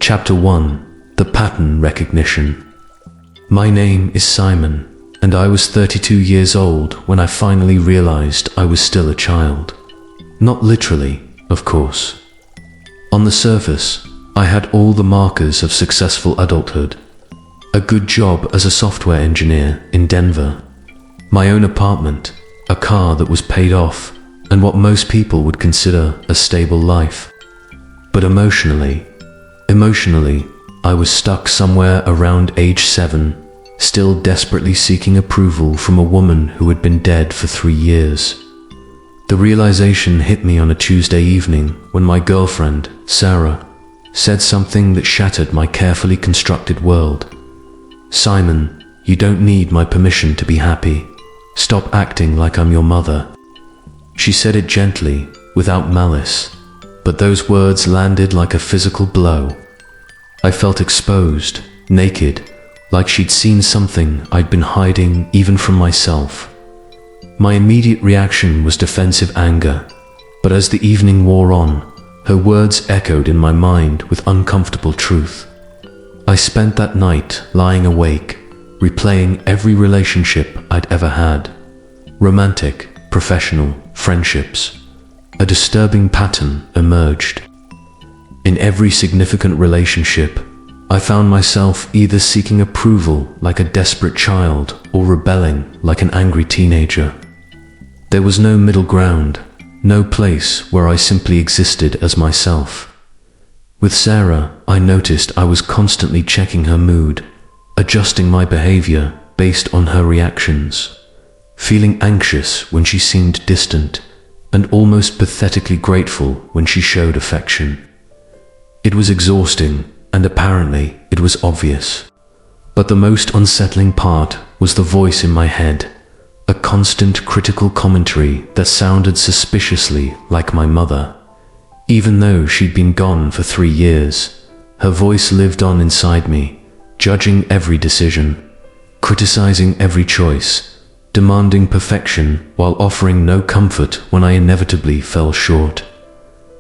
Chapter 1: The Pattern Recognition. My name is Simon, and I was 32 years old when I finally realized I was still a child. Not literally, of course. On the surface, I had all the markers of successful adulthood. A good job as a software engineer in Denver, my own apartment, a car that was paid off, and what most people would consider a stable life. But emotionally, I was stuck somewhere around age 7, still desperately seeking approval from a woman who had been dead for 3 years. The realization hit me on a Tuesday evening when my girlfriend, Sarah, said something that shattered my carefully constructed world. "Simon, you don't need my permission to be happy. Stop acting like I'm your mother." She said it gently, without malice, but those words landed like a physical blow. I felt exposed, naked, like she'd seen something I'd been hiding even from myself. My immediate reaction was defensive anger, but as the evening wore on, her words echoed in my mind with uncomfortable truth. I spent that night lying awake, replaying every relationship I'd ever had. Romantic, professional, friendships. A disturbing pattern emerged. In every significant relationship, I found myself either seeking approval like a desperate child or rebelling like an angry teenager. There was no middle ground, no place where I simply existed as myself. With Sarah, I noticed I was constantly checking her mood, adjusting my behavior based on her reactions, feeling anxious when she seemed distant, and almost pathetically grateful when she showed affection. It was exhausting, and apparently it was obvious. But the most unsettling part was the voice in my head, a constant critical commentary that sounded suspiciously like my mother. Even though she'd been gone for 3 years, her voice lived on inside me, judging every decision, criticizing every choice, demanding perfection while offering no comfort when I inevitably fell short.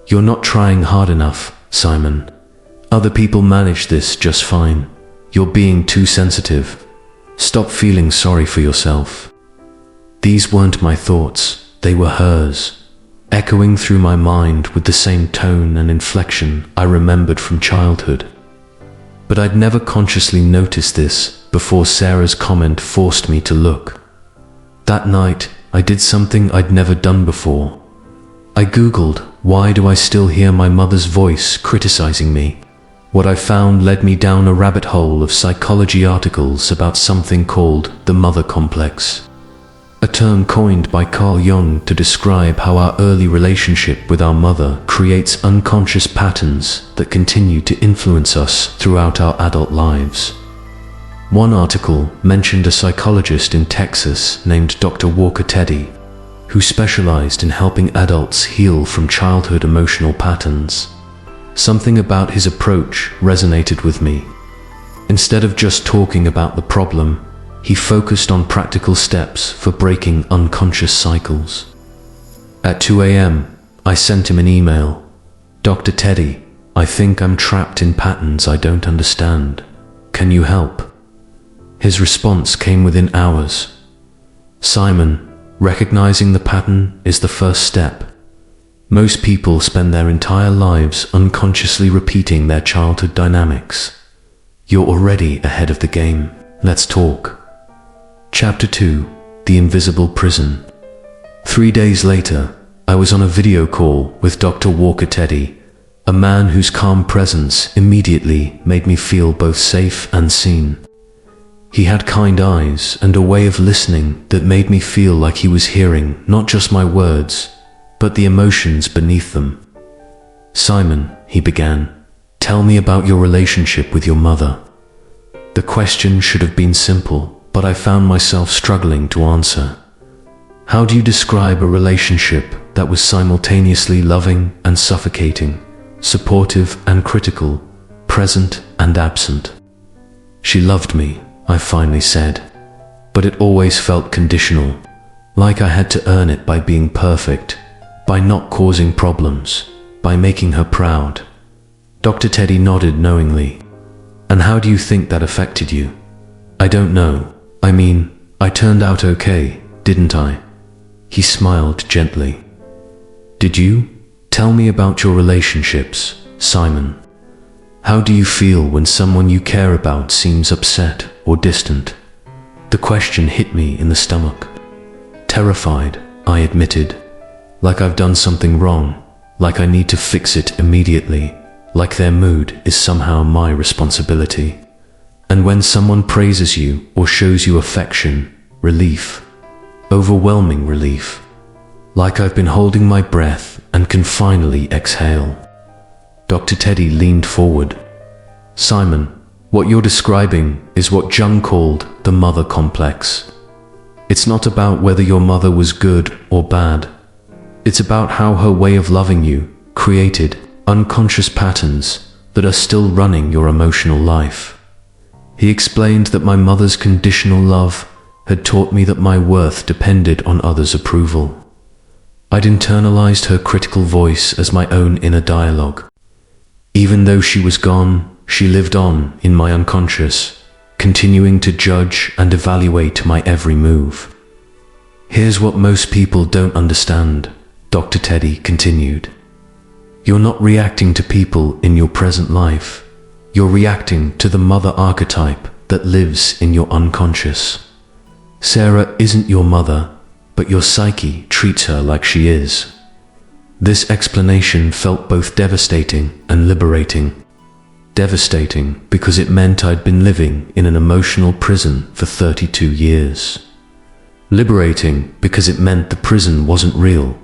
"You're not trying hard enough, Simon. Other people manage this just fine. You're being too sensitive. Stop feeling sorry for yourself." These weren't my thoughts, they were hers, echoing through my mind with the same tone and inflection I remembered from childhood. But I'd never consciously noticed this before Sarah's comment forced me to look. That night, I did something I'd never done before. I Googled, "Why do I still hear my mother's voice criticizing me?" What I found led me down a rabbit hole of psychology articles about something called the mother complex, a term coined by Carl Jung to describe how our early relationship with our mother creates unconscious patterns that continue to influence us throughout our adult lives. One article mentioned a psychologist in Texas named Dr. Walker Teddy, who specialized in helping adults heal from childhood emotional patterns. Something about his approach resonated with me. Instead of just talking about the problem, he focused on practical steps for breaking unconscious cycles. At 2 a.m., I sent him an email. "Dr. Teddy, I think I'm trapped in patterns I don't understand. Can you help?" His response came within hours. "Simon, recognizing the pattern is the first step. Most people spend their entire lives unconsciously repeating their childhood dynamics. You're already ahead of the game. Let's talk." Chapter 2: The Invisible Prison. 3 days later, I was on a video call with Dr. Walker Teddy, a man whose calm presence immediately made me feel both safe and seen. He had kind eyes and a way of listening that made me feel like he was hearing not just my words, but the emotions beneath them. "Simon," he began, "tell me about your relationship with your mother." The question should have been simple, but I found myself struggling to answer. How do you describe a relationship that was simultaneously loving and suffocating, supportive and critical, present and absent? "She loved me," I finally said, "but it always felt conditional, like I had to earn it by being perfect, by not causing problems, by making her proud." Dr. Teddy nodded knowingly. And how do you think that affected you? I don't know. I mean, I turned out okay, didn't I? He smiled gently. Did you? Tell me about your relationships, Simon. How do you feel when someone you care about seems upset or distant? The question hit me in the stomach. Terrified, I admitted. Like I've done something wrong, like I need to fix it immediately, like their mood is somehow my responsibility. And when someone praises you or shows you affection, relief, overwhelming relief, like I've been holding my breath and can finally exhale. Dr. Teddy leaned forward. Simon, what you're describing is what Jung called the mother complex. It's not about whether your mother was good or bad. It's about how her way of loving you created unconscious patterns that are still running your emotional life. He explained that my mother's conditional love had taught me that my worth depended on others' approval. I'd internalized her critical voice as my own inner dialogue. Even though she was gone, she lived on in my unconscious, continuing to judge and evaluate my every move. Here's what most people don't understand, Dr. Teddy continued. You're not reacting to people in your present life. You're reacting to the mother archetype that lives in your unconscious. Sarah isn't your mother, but your psyche treats her like she is. This explanation felt both devastating and liberating. Devastating because it meant I'd been living in an emotional prison for 32 years. Liberating because it meant the prison wasn't real.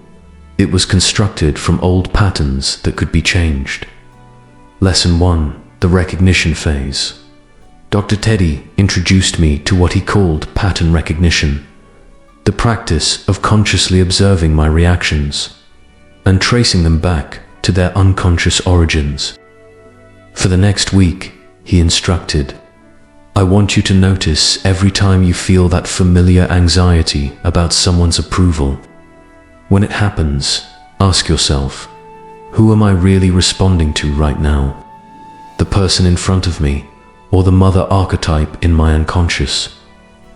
It was constructed from old patterns that could be changed. Lesson 1: The recognition phase. Dr. Teddy introduced me to what he called pattern recognition, the practice of consciously observing my reactions and tracing them back to their unconscious origins. For the next week, he instructed, I want you to notice every time you feel that familiar anxiety about someone's approval. When it happens, ask yourself, who am I really responding to right now? The person in front of me, or the mother archetype in my unconscious?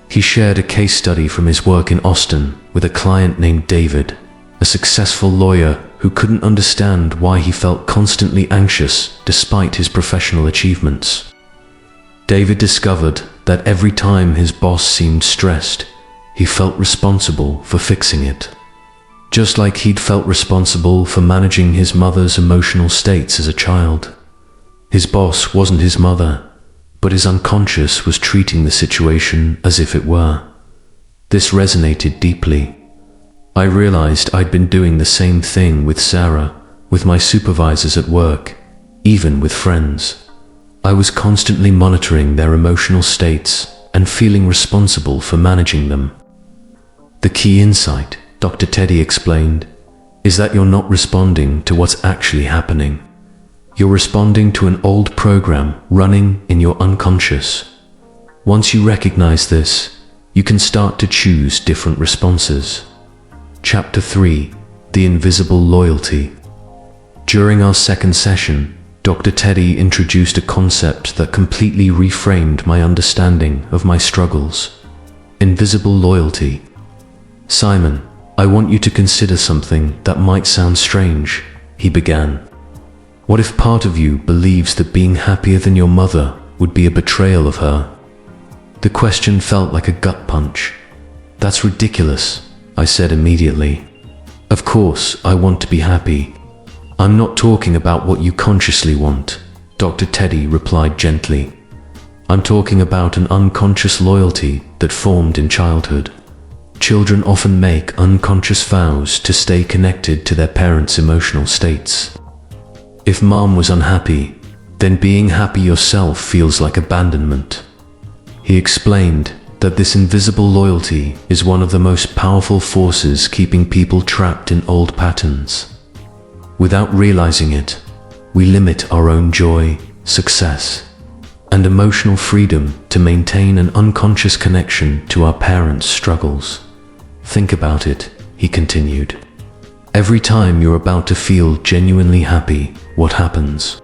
He shared a case study from his work in Austin with a client named David, a successful lawyer who couldn't understand why he felt constantly anxious despite his professional achievements. David discovered that every time his boss seemed stressed, he felt responsible for fixing it. Just like he'd felt responsible for managing his mother's emotional states as a child. His boss wasn't his mother, but his unconscious was treating the situation as if it were. This resonated deeply. I realized I'd been doing the same thing with Sarah, with my supervisors at work, even with friends. I was constantly monitoring their emotional states and feeling responsible for managing them. The key insight, Dr. Teddy explained, is that you're not responding to what's actually happening. You're responding to an old program running in your unconscious. Once you recognize this, you can start to choose different responses. Chapter 3: The Invisible Loyalty. During our second session, Dr. Teddy introduced a concept that completely reframed my understanding of my struggles. Invisible loyalty. Simon, I want you to consider something that might sound strange, he began. What if part of you believes that being happier than your mother would be a betrayal of her? The question felt like a gut punch. That's ridiculous, I said immediately. Of course, I want to be happy. I'm not talking about what you consciously want, Dr. Teddy replied gently. I'm talking about an unconscious loyalty that formed in childhood. Children often make unconscious vows to stay connected to their parents' emotional states. If mom was unhappy, then being happy yourself feels like abandonment. He explained that this invisible loyalty is one of the most powerful forces keeping people trapped in old patterns. Without realizing it, we limit our own joy, success, and emotional freedom to maintain an unconscious connection to our parents' struggles. Think about it, he continued. Every time you're about to feel genuinely happy, what happens?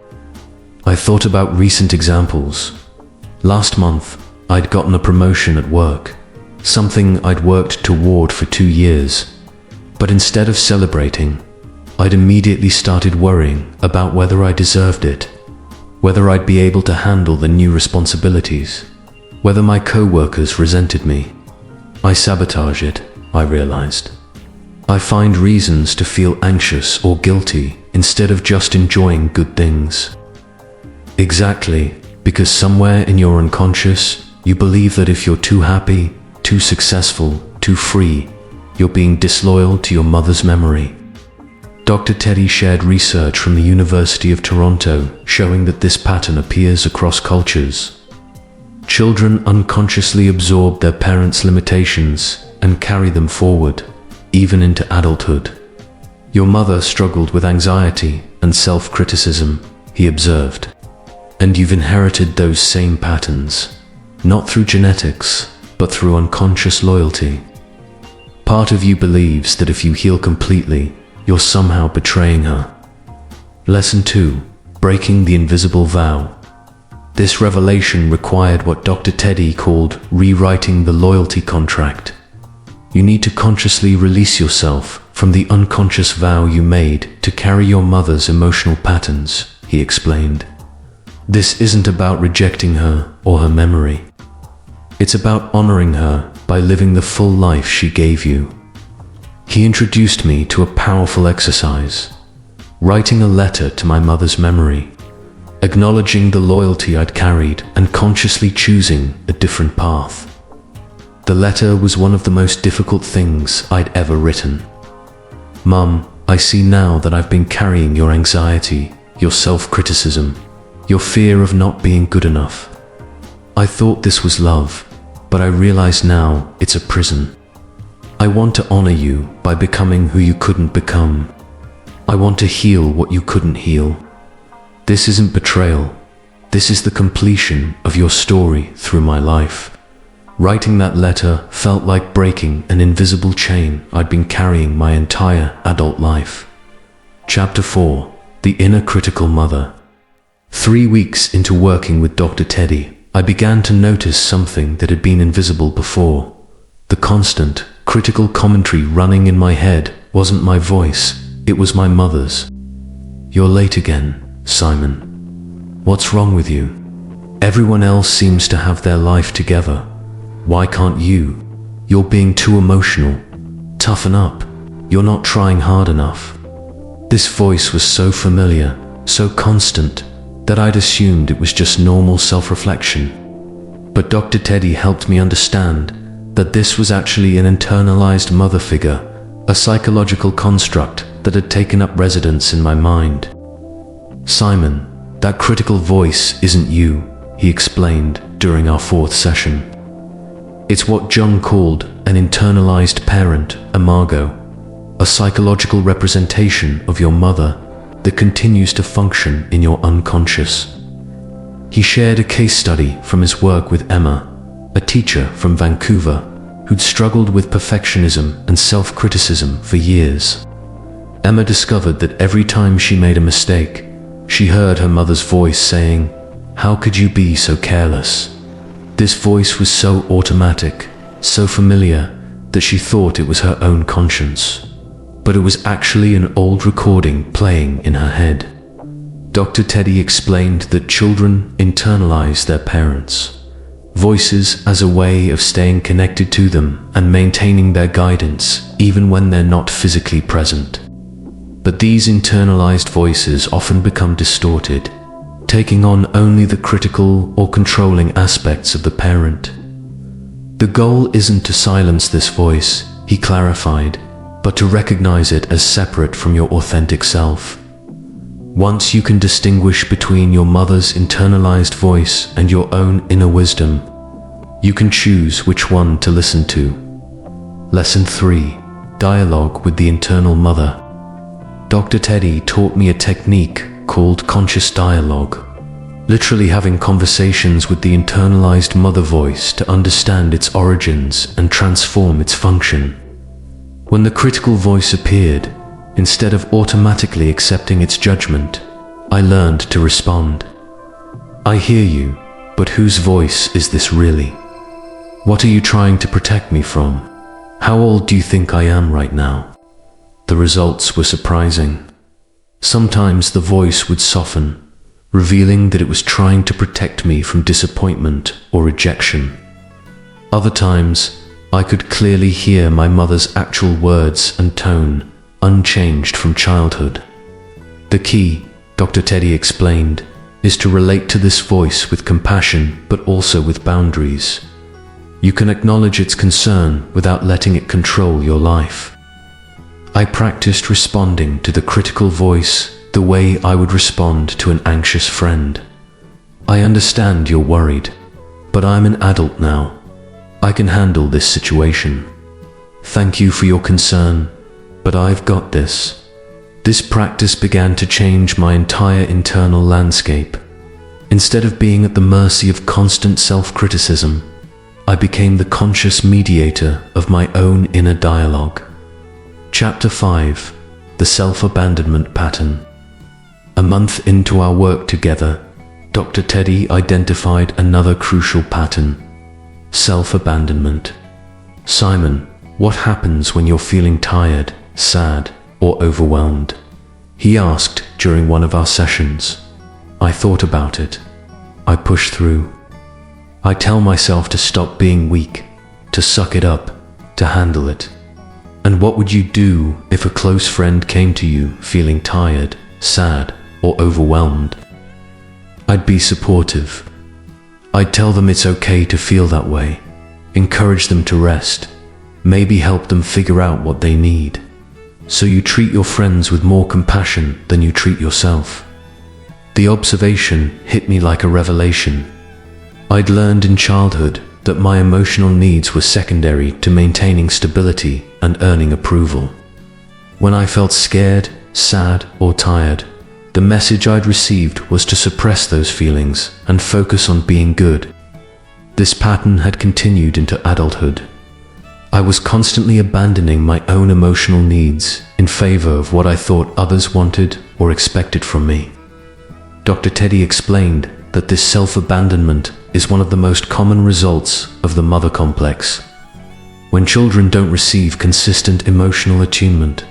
I thought about recent examples. Last month, I'd gotten a promotion at work, something I'd worked toward for 2 years. But instead of celebrating, I'd immediately started worrying about whether I deserved it, whether I'd be able to handle the new responsibilities, whether my co-workers resented me. I sabotage it, I realized. I find reasons to feel anxious or guilty instead of just enjoying good things. Exactly, because somewhere in your unconscious, you believe that if you're too happy, too successful, too free, you're being disloyal to your mother's memory. Dr. Teddy shared research from the University of Toronto showing that this pattern appears across cultures. Children unconsciously absorb their parents' limitations and carry them forward, even into adulthood. Your mother struggled with anxiety and self-criticism, he observed. And you've inherited those same patterns, not through genetics, but through unconscious loyalty. Part of you believes that if you heal completely, you're somehow betraying her. Lesson 2. Breaking the invisible vow. This revelation required what Dr. Teddy called rewriting the loyalty contract. You need to consciously release yourself from the unconscious vow you made to carry your mother's emotional patterns, he explained. This isn't about rejecting her or her memory. It's about honoring her by living the full life she gave you. He introduced me to a powerful exercise, writing a letter to my mother's memory, acknowledging the loyalty I'd carried and consciously choosing a different path. The letter was one of the most difficult things I'd ever written. Mum, I see now that I've been carrying your anxiety, your self-criticism, your fear of not being good enough. I thought this was love, but I realize now it's a prison. I want to honor you by becoming who you couldn't become. I want to heal what you couldn't heal. This isn't betrayal. This is the completion of your story through my life. Writing that letter felt like breaking an invisible chain I'd been carrying my entire adult life. Chapter 4. The Inner Critical Mother. 3 weeks into working with Dr. Teddy, I began to notice something that had been invisible before. The constant, critical commentary running in my head wasn't my voice, it was my mother's. You're late again, Simon. What's wrong with you? Everyone else seems to have their life together. Why can't you? You're being too emotional. Toughen up. You're not trying hard enough. This voice was so familiar, so constant, that I'd assumed it was just normal self-reflection. But Dr. Teddy helped me understand that this was actually an internalized mother figure, a psychological construct that had taken up residence in my mind. Simon, that critical voice isn't you, he explained during our 4th session. It's what Jung called an internalized parent, imago, a psychological representation of your mother that continues to function in your unconscious. He shared a case study from his work with Emma, a teacher from Vancouver who'd struggled with perfectionism and self-criticism for years. Emma discovered that every time she made a mistake, she heard her mother's voice saying, "How could you be so careless?" This voice was so automatic, so familiar, that she thought it was her own conscience. But it was actually an old recording playing in her head. Dr. Teddy explained that children internalize their parents' voices as a way of staying connected to them and maintaining their guidance even when they're not physically present. But these internalized voices often become distorted, taking on only the critical or controlling aspects of the parent. The goal isn't to silence this voice, he clarified, but to recognize it as separate from your authentic self. Once you can distinguish between your mother's internalized voice and your own inner wisdom, you can choose which one to listen to. Lesson 3. Dialogue with the Internal Mother. Dr. Teddy taught me a technique called conscious dialogue, literally having conversations with the internalized mother voice to understand its origins and transform its function. When the critical voice appeared, instead of automatically accepting its judgment, I learned to respond. I hear you, but whose voice is this really? What are you trying to protect me from? How old do you think I am right now? The results were surprising. Sometimes the voice would soften, revealing that it was trying to protect me from disappointment or rejection. Other times, I could clearly hear my mother's actual words and tone, unchanged from childhood. The key, Dr. Teddy explained, is to relate to this voice with compassion but also with boundaries. You can acknowledge its concern without letting it control your life. I practiced responding to the critical voice the way I would respond to an anxious friend. I understand you're worried, but I'm an adult now. I can handle this situation. Thank you for your concern, but I've got this. This practice began to change my entire internal landscape. Instead of being at the mercy of constant self-criticism, I became the conscious mediator of my own inner dialogue. Chapter 5: The Self-Abandonment Pattern. A month into our work together, Dr. Teddy identified another crucial pattern: self-abandonment. Simon, what happens when you're feeling tired, sad, or overwhelmed? He asked during one of our sessions. I thought about it. I push through. I tell myself to stop being weak, to suck it up, to handle it. And what would you do if a close friend came to you feeling tired, sad, or overwhelmed? I'd be supportive. I'd tell them it's okay to feel that way, encourage them to rest, maybe help them figure out what they need. So you treat your friends with more compassion than you treat yourself. The observation hit me like a revelation. I'd learned in childhood that my emotional needs were secondary to maintaining stability and earning approval. When I felt scared, sad, or tired, the message I'd received was to suppress those feelings and focus on being good. This pattern had continued into adulthood. I was constantly abandoning my own emotional needs in favor of what I thought others wanted or expected from me. Dr. Teddy explained that this self-abandonment is one of the most common results of the mother complex. When children don't receive consistent emotional attunement,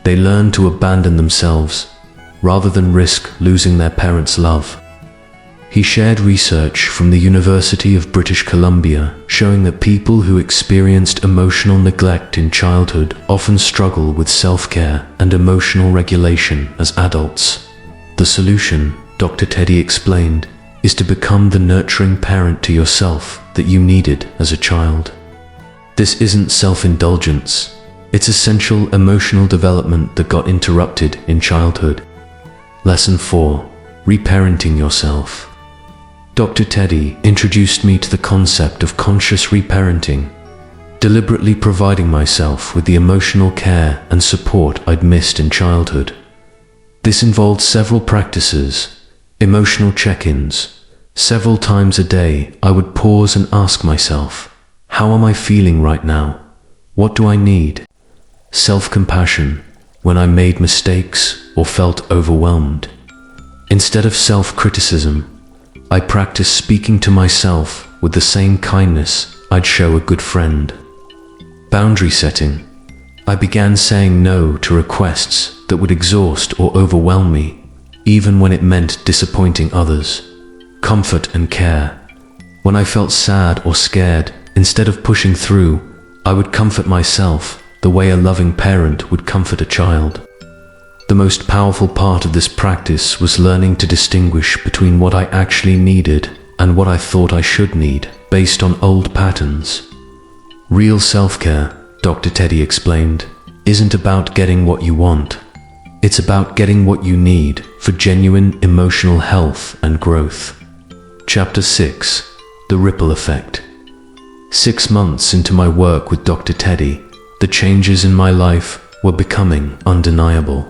they learn to abandon themselves rather than risk losing their parents' love. He shared research from the University of British Columbia showing that people who experienced emotional neglect in childhood often struggle with self-care and emotional regulation as adults. The solution, Dr. Teddy explained, is to become the nurturing parent to yourself that you needed as a child. This isn't self-indulgence. It's essential emotional development that got interrupted in childhood. Lesson 4: Reparenting yourself. Dr. Teddy introduced me to the concept of conscious reparenting, deliberately providing myself with the emotional care and support I'd missed in childhood. This involved several practices, emotional check-ins. Several times a day, I would pause and ask myself, how am I feeling right now? What do I need? Self-compassion, when I made mistakes or felt overwhelmed. Instead of self-criticism, I practiced speaking to myself with the same kindness I'd show a good friend. Boundary setting. I began saying no to requests that would exhaust or overwhelm me, even when it meant disappointing others. Comfort and care. When I felt sad or scared, instead of pushing through, I would comfort myself the way a loving parent would comfort a child. The most powerful part of this practice was learning to distinguish between what I actually needed and what I thought I should need based on old patterns. Real self-care, Dr. Teddy explained, isn't about getting what you want. It's about getting what you need for genuine emotional health and growth. Chapter 6: The Ripple Effect. 6 months into my work with Dr. Teddy, the changes in my life were becoming undeniable.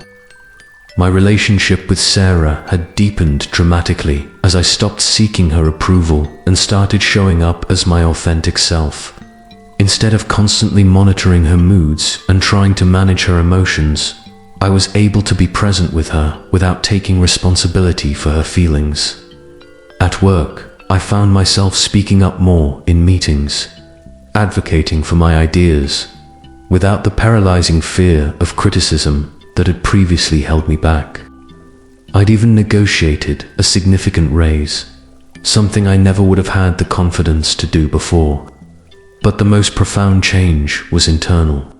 My relationship with Sarah had deepened dramatically as I stopped seeking her approval and started showing up as my authentic self. Instead of constantly monitoring her moods and trying to manage her emotions, I was able to be present with her without taking responsibility for her feelings. At work, I found myself speaking up more in meetings, advocating for my ideas, without the paralyzing fear of criticism that had previously held me back. I'd even negotiated a significant raise, something I never would have had the confidence to do before. But the most profound change was internal.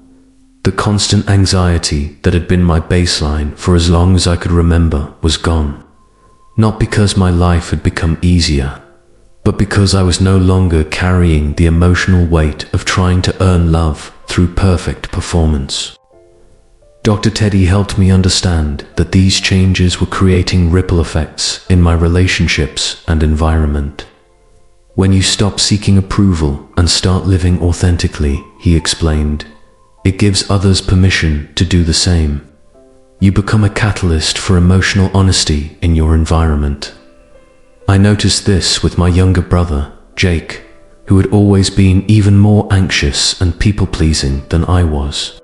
The constant anxiety that had been my baseline for as long as I could remember was gone. Not because my life had become easier, but because I was no longer carrying the emotional weight of trying to earn love through perfect performance. Dr. Teddy helped me understand that these changes were creating ripple effects in my relationships and environment. When you stop seeking approval and start living authentically, he explained, it gives others permission to do the same. You become a catalyst for emotional honesty in your environment. I noticed this with my younger brother, Jake, who had always been even more anxious and people-pleasing than I was.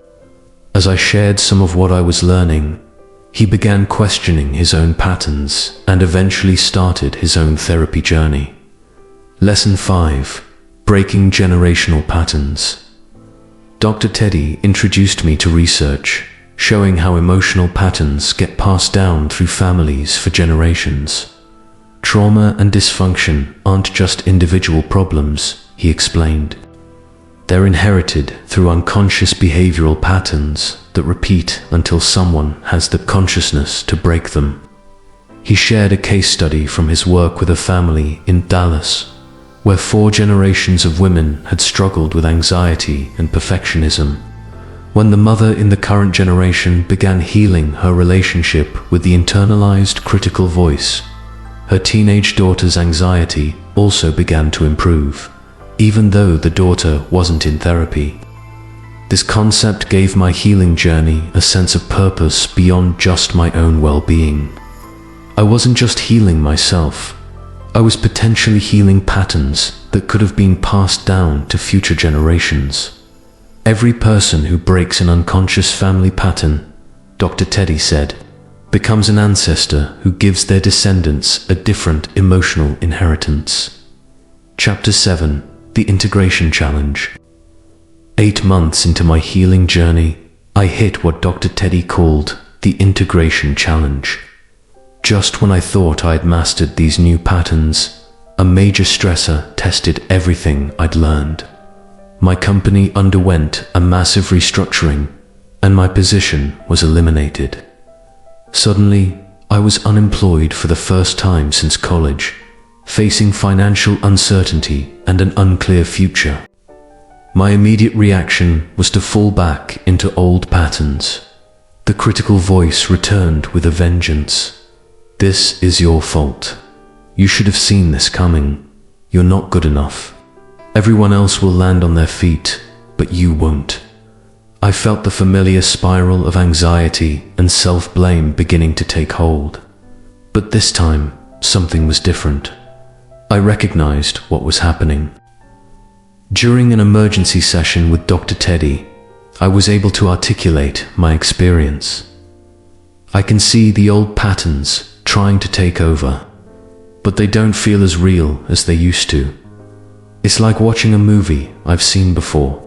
As I shared some of what I was learning, he began questioning his own patterns and eventually started his own therapy journey. Lesson 5: Breaking Generational Patterns. Dr. Teddy introduced me to research, showing how emotional patterns get passed down through families for generations. Trauma and dysfunction aren't just individual problems, he explained. They're inherited through unconscious behavioral patterns that repeat until someone has the consciousness to break them. He shared a case study from his work with a family in Dallas, where 4 generations of women had struggled with anxiety and perfectionism. When the mother in the current generation began healing her relationship with the internalized critical voice, her teenage daughter's anxiety also began to improve, even though the daughter wasn't in therapy. This concept gave my healing journey a sense of purpose beyond just my own well-being. I wasn't just healing myself, I was potentially healing patterns that could have been passed down to future generations. Every person who breaks an unconscious family pattern, Dr. Teddy said, becomes an ancestor who gives their descendants a different emotional inheritance. Chapter 7: The Integration Challenge. 8 months into my healing journey, I hit what Dr. Teddy called the Integration Challenge. Just when I thought I'd mastered these new patterns, a major stressor tested everything I'd learned. My company underwent a massive restructuring, and my position was eliminated. Suddenly, I was unemployed for the first time since college, facing financial uncertainty and an unclear future. My immediate reaction was to fall back into old patterns. The critical voice returned with a vengeance. This is your fault. You should have seen this coming. You're not good enough. Everyone else will land on their feet, but you won't. I felt the familiar spiral of anxiety and self-blame beginning to take hold. But this time, something was different. I recognized what was happening. During an emergency session with Dr. Teddy, I was able to articulate my experience. I can see the old patterns trying to take over, but they don't feel as real as they used to. It's like watching a movie I've seen before.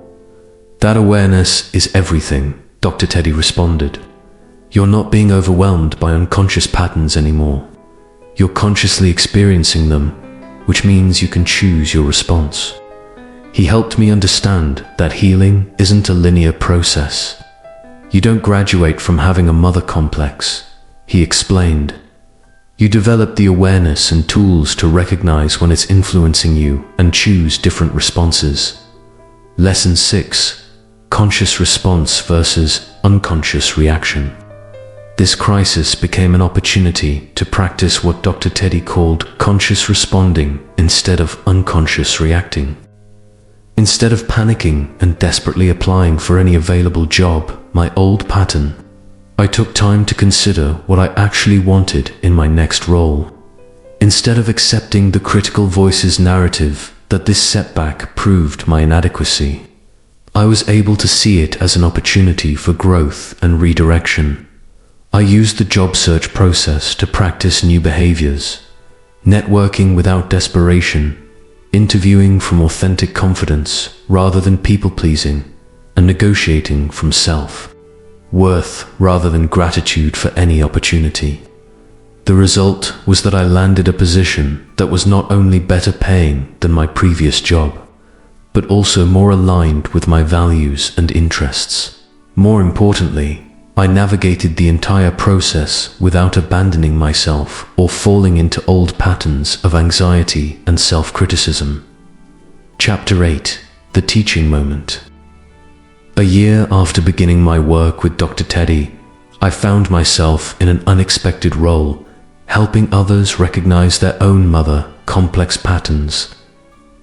That awareness is everything, Dr. Teddy responded. You're not being overwhelmed by unconscious patterns anymore. You're consciously experiencing them, which means you can choose your response. He helped me understand that healing isn't a linear process. You don't graduate from having a mother complex, he explained. You develop the awareness and tools to recognize when it's influencing you and choose different responses. Lesson 6: Conscious response versus unconscious reaction. This crisis became an opportunity to practice what Dr. Teddy called conscious responding instead of unconscious reacting. Instead of panicking and desperately applying for any available job, my old pattern, I took time to consider what I actually wanted in my next role. Instead of accepting the critical voice's narrative that this setback proved my inadequacy, I was able to see it as an opportunity for growth and redirection. I used the job search process to practice new behaviors, networking without desperation, interviewing from authentic confidence rather than people-pleasing, and negotiating from self-worth rather than gratitude for any opportunity. The result was that I landed a position that was not only better paying than my previous job, but also more aligned with my values and interests. More importantly, I navigated the entire process without abandoning myself or falling into old patterns of anxiety and self-criticism. Chapter 8: The Teaching Moment. A year after beginning my work with Dr. Teddy, I found myself in an unexpected role, helping others recognize their own complex patterns.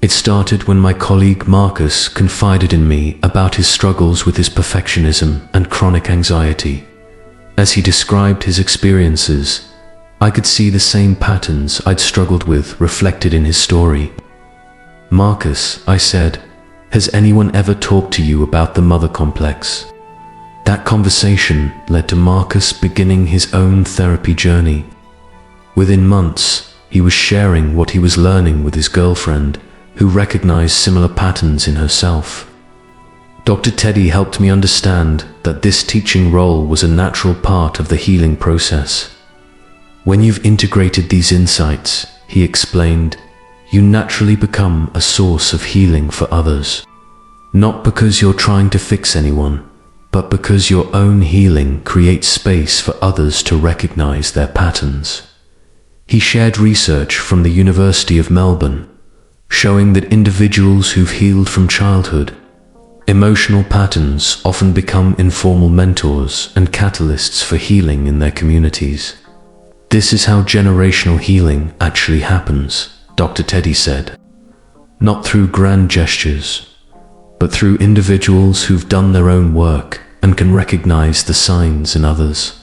It started when my colleague Marcus confided in me about his struggles with his perfectionism and chronic anxiety. As he described his experiences, I could see the same patterns I'd struggled with reflected in his story. "Marcus," I said, "has anyone ever talked to you about the mother complex?" That conversation led to Marcus beginning his own therapy journey. Within months, he was sharing what he was learning with his girlfriend, who recognized similar patterns in herself. Dr. Teddy helped me understand that this teaching role was a natural part of the healing process. When you've integrated these insights, he explained, you naturally become a source of healing for others. Not because you're trying to fix anyone, but because your own healing creates space for others to recognize their patterns. He shared research from the University of Melbourne, showing that individuals who've healed from childhood, emotional patterns often become informal mentors and catalysts for healing in their communities. This is how generational healing actually happens, Dr. Teddy said. Not through grand gestures, but through individuals who've done their own work and can recognize the signs in others.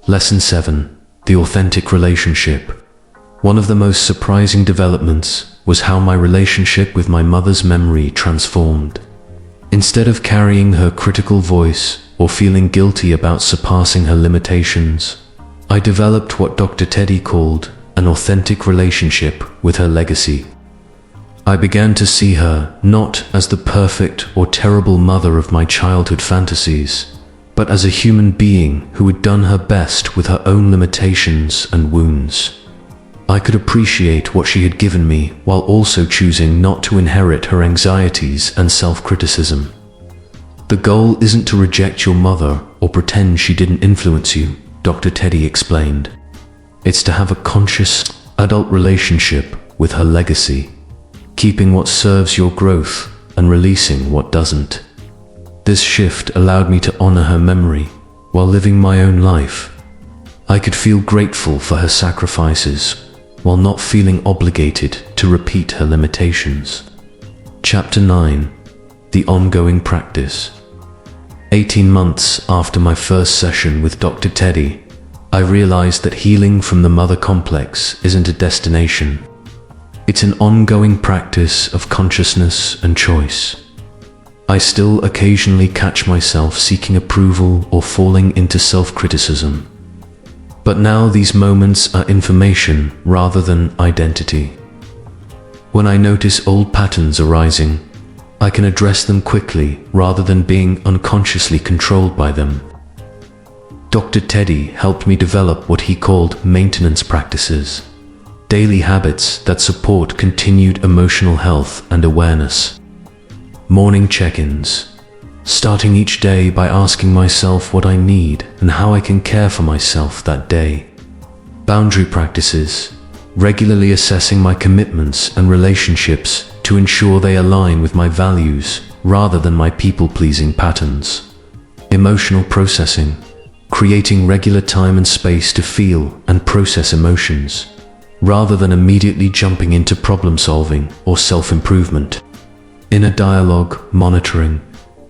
Lesson 7. The authentic relationship. One of the most surprising developments was how my relationship with my mother's memory transformed. Instead of carrying her critical voice or feeling guilty about surpassing her limitations, I developed what Dr. Teddy called an authentic relationship with her legacy. I began to see her not as the perfect or terrible mother of my childhood fantasies, but as a human being who had done her best with her own limitations and wounds. I could appreciate what she had given me while also choosing not to inherit her anxieties and self-criticism. The goal isn't to reject your mother or pretend she didn't influence you, Dr. Teddy explained. It's to have a conscious, adult relationship with her legacy, keeping what serves your growth and releasing what doesn't. This shift allowed me to honor her memory while living my own life. I could feel grateful for her sacrifices while not feeling obligated to repeat her limitations. Chapter 9. The Ongoing Practice. 18 months after my first session with Dr. Teddy, I realized that healing from the mother complex isn't a destination. It's an ongoing practice of consciousness and choice. I still occasionally catch myself seeking approval or falling into self-criticism. But now these moments are information rather than identity. When I notice old patterns arising, I can address them quickly rather than being unconsciously controlled by them. Dr. Teddy helped me develop what he called maintenance practices, daily habits that support continued emotional health and awareness. Morning check-ins, starting each day by asking myself what I need and how I can care for myself that day. Boundary practices, regularly assessing my commitments and relationships to ensure they align with my values rather than my people-pleasing patterns. Emotional processing, creating regular time and space to feel and process emotions, rather than immediately jumping into problem-solving or self-improvement. Inner dialogue monitoring,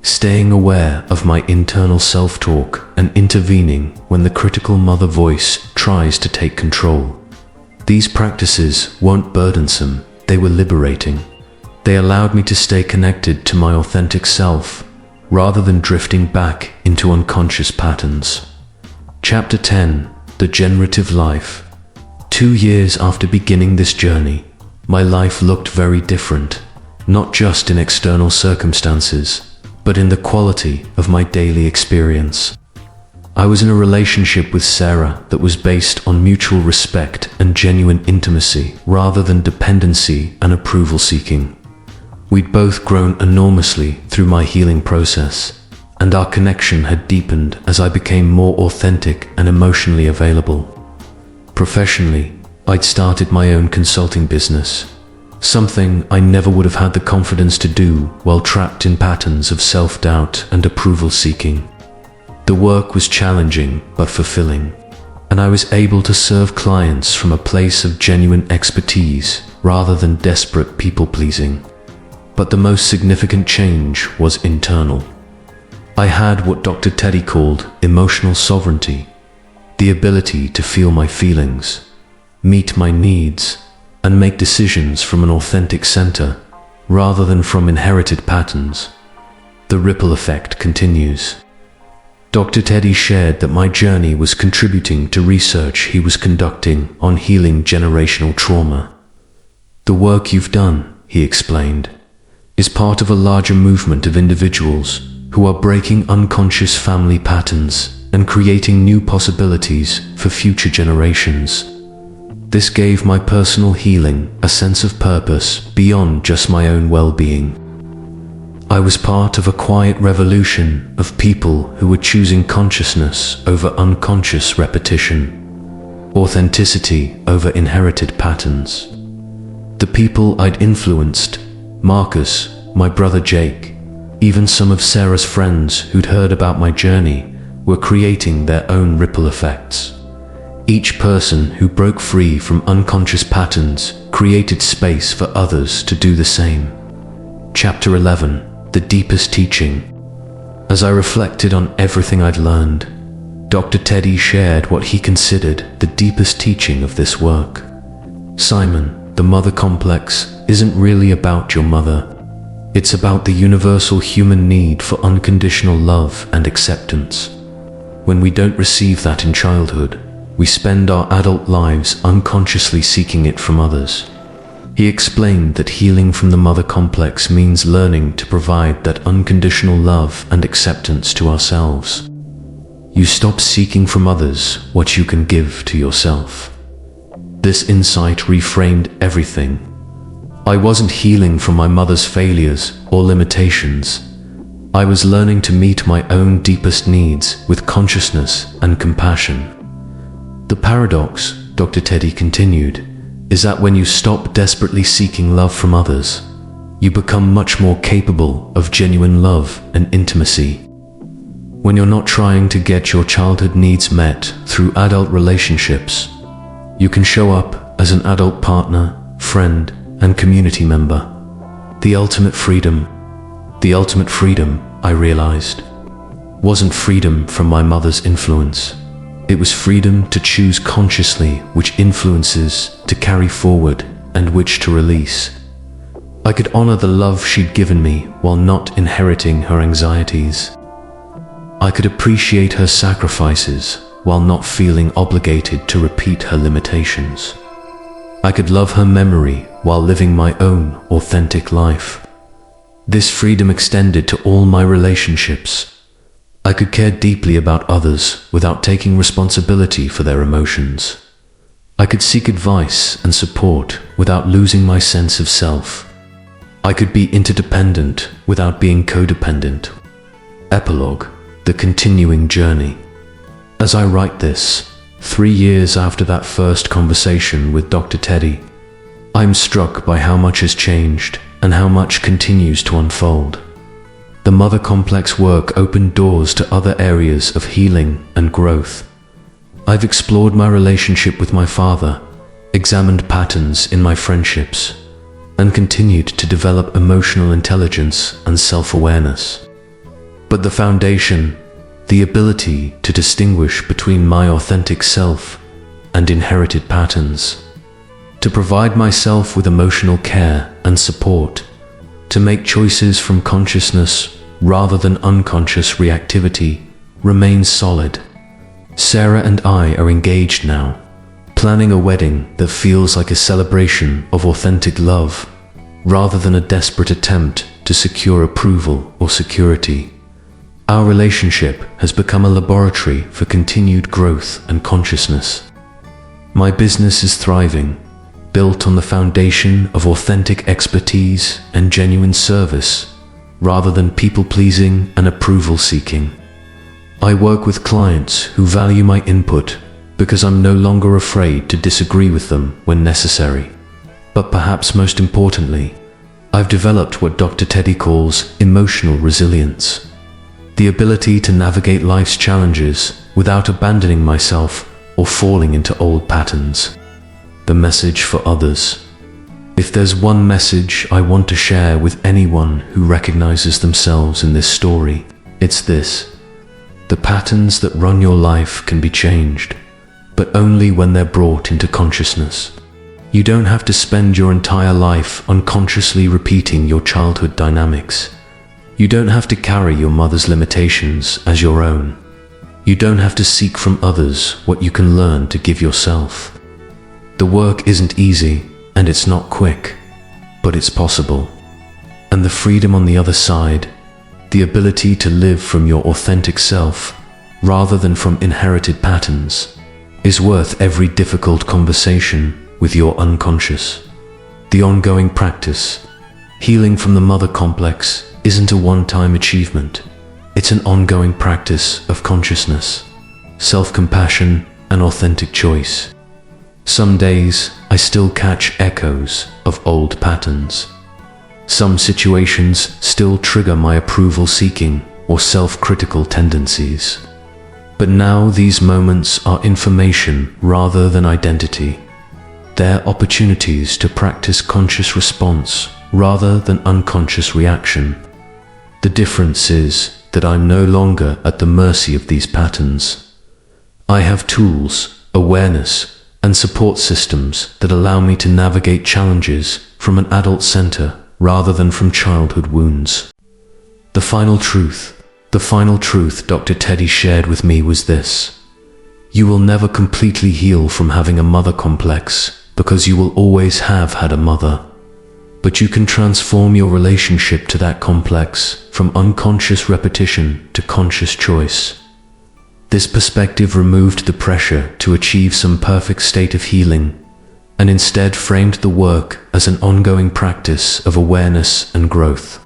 staying aware of my internal self-talk and intervening when the critical mother voice tries to take control. These practices weren't burdensome, they were liberating. They allowed me to stay connected to my authentic self, rather than drifting back into unconscious patterns. Chapter 10. The Generative Life. 2 years after beginning this journey, my life looked very different, not just in external circumstances, but in the quality of my daily experience. I was in a relationship with Sarah that was based on mutual respect and genuine intimacy rather than dependency and approval seeking. We'd both grown enormously through my healing process, and our connection had deepened as I became more authentic and emotionally available. Professionally, I'd started my own consulting business, something I never would have had the confidence to do while trapped in patterns of self-doubt and approval seeking. The work was challenging but fulfilling, and I was able to serve clients from a place of genuine expertise rather than desperate people-pleasing. But the most significant change was internal. I had what Dr. Teddy called emotional sovereignty, the ability to feel my feelings, meet my needs, and make decisions from an authentic center rather than from inherited patterns. The ripple effect continues. Dr. Teddy shared that my journey was contributing to research he was conducting on healing generational trauma. The work you've done, he explained, is part of a larger movement of individuals who are breaking unconscious family patterns and creating new possibilities for future generations. This gave my personal healing a sense of purpose beyond just my own well-being. I was part of a quiet revolution of people who were choosing consciousness over unconscious repetition, authenticity over inherited patterns. The people I'd influenced, Marcus, my brother Jake, even some of Sarah's friends who'd heard about my journey, were creating their own ripple effects. Each person who broke free from unconscious patterns created space for others to do the same. Chapter 11. The deepest teaching. As I reflected on everything I'd learned, Dr. Teddy shared what he considered the deepest teaching of this work. Simon, the mother complex isn't really about your mother. It's about the universal human need for unconditional love and acceptance. When we don't receive that in childhood, we spend our adult lives unconsciously seeking it from others. He explained that healing from the mother complex means learning to provide that unconditional love and acceptance to ourselves. You stop seeking from others what you can give to yourself. This insight reframed everything. I wasn't healing from my mother's failures or limitations. I was learning to meet my own deepest needs with consciousness and compassion. The paradox, Dr. Teddy continued, is that when you stop desperately seeking love from others, you become much more capable of genuine love and intimacy. When you're not trying to get your childhood needs met through adult relationships, you can show up as an adult partner, friend, and community member. The ultimate freedom, I realized, wasn't freedom from my mother's influence. It was freedom to choose consciously which influences to carry forward and which to release. I could honor the love she'd given me while not inheriting her anxieties. I could appreciate her sacrifices while not feeling obligated to repeat her limitations. I could love her memory while living my own authentic life. This freedom extended to all my relationships. I could care deeply about others without taking responsibility for their emotions. I could seek advice and support without losing my sense of self. I could be interdependent without being codependent. Epilogue: the continuing journey. As I write this, 3 years after that first conversation with Dr. Teddy, I'm struck by how much has changed and how much continues to unfold. The mother complex work opened doors to other areas of healing and growth. I've explored my relationship with my father, examined patterns in my friendships, and continued to develop emotional intelligence and self-awareness. But the foundation, the ability to distinguish between my authentic self and inherited patterns, to provide myself with emotional care and support, to make choices from consciousness rather than unconscious reactivity, remains solid. Sarah and I are engaged now, planning a wedding that feels like a celebration of authentic love, rather than a desperate attempt to secure approval or security. Our relationship has become a laboratory for continued growth and consciousness. My business is thriving, built on the foundation of authentic expertise and genuine service, rather than people-pleasing and approval-seeking. I work with clients who value my input because I'm no longer afraid to disagree with them when necessary. But perhaps most importantly, I've developed what Dr. Teddy calls emotional resilience. The ability to navigate life's challenges without abandoning myself or falling into old patterns. The message for others. If there's one message I want to share with anyone who recognizes themselves in this story, it's this. The patterns that run your life can be changed, but only when they're brought into consciousness. You don't have to spend your entire life unconsciously repeating your childhood dynamics. You don't have to carry your mother's limitations as your own. You don't have to seek from others what you can learn to give yourself. The work isn't easy, and it's not quick, but it's possible. And the freedom on the other side, the ability to live from your authentic self, rather than from inherited patterns, is worth every difficult conversation with your unconscious. The ongoing practice, healing from the mother complex, isn't a one-time achievement. It's an ongoing practice of consciousness, self-compassion, and authentic choice. Some days, I still catch echoes of old patterns. Some situations still trigger my approval-seeking or self-critical tendencies. But now these moments are information rather than identity. They're opportunities to practice conscious response rather than unconscious reaction. The difference is that I'm no longer at the mercy of these patterns. I have tools, awareness, and support systems that allow me to navigate challenges from an adult center rather than from childhood wounds. The final truth Dr. Teddy shared with me was this. You will never completely heal from having a mother complex because you will always have had a mother. But you can transform your relationship to that complex from unconscious repetition to conscious choice. This perspective removed the pressure to achieve some perfect state of healing, and instead framed the work as an ongoing practice of awareness and growth.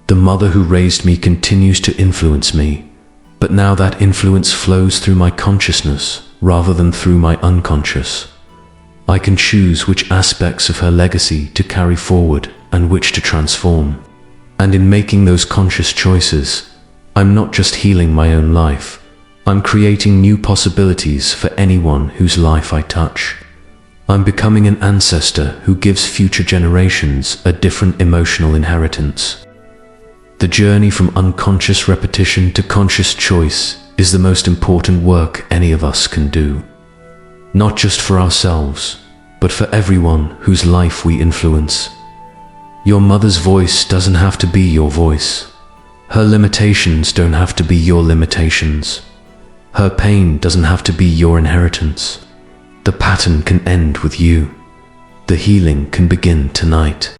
The mother who raised me continues to influence me, but now that influence flows through my consciousness rather than through my unconscious. I can choose which aspects of her legacy to carry forward and which to transform. And in making those conscious choices, I'm not just healing my own life, I'm creating new possibilities for anyone whose life I touch. I'm becoming an ancestor who gives future generations a different emotional inheritance. The journey from unconscious repetition to conscious choice is the most important work any of us can do. Not just for ourselves, but for everyone whose life we influence. Your mother's voice doesn't have to be your voice. Her limitations don't have to be your limitations. Her pain doesn't have to be your inheritance. The pattern can end with you. The healing can begin tonight.